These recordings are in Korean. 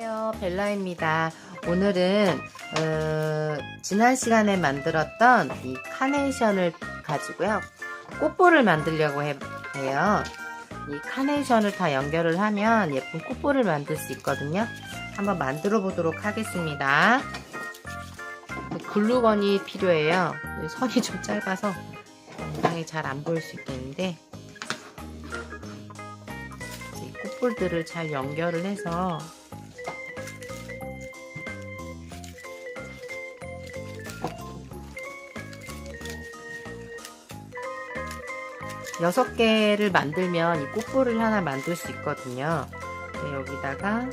안녕하세요, 벨라입니다. 오늘은 지난 시간에 만들었던 이 카네이션을 가지고요, 꽃볼을 만들려고 해요. 이 카네이션을 다 연결을 하면 예쁜 꽃볼을 만들 수 있거든요. 한번 만들어 보도록 하겠습니다. 글루건이 필요해요. 선이 좀 짧아서 영상이 잘 안 보일 수 있겠는데, 이 꽃볼들을 잘 연결을 해서 여섯 개를 만들면 이 꽃볼을 하나 만들 수 있거든요. 여기다가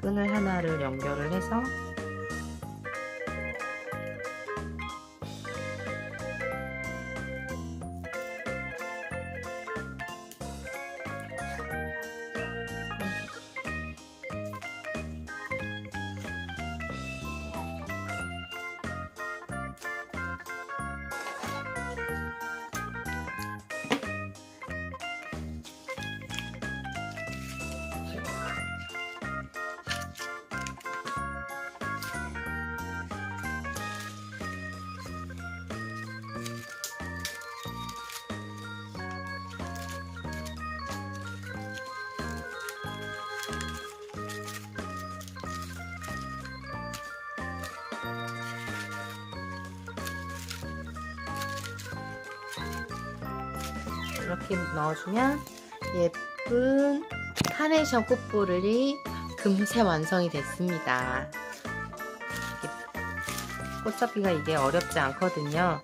끈을 하나를 연결을 해서 이렇게 넣어주면 예쁜 카네이션 꽃볼이 금세 완성이 됐습니다. 꽃접기가 이게 어렵지 않거든요.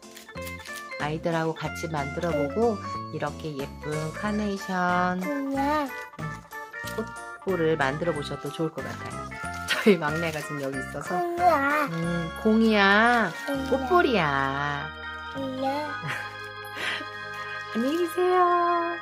아이들하고 같이 만들어보고 이렇게 예쁜 카네이션 꽃볼을 만들어 보셔도 좋을 것 같아요. 저희 막내가 지금 여기 있어서 공이야, 꽃볼이야. 안녕히 계세요.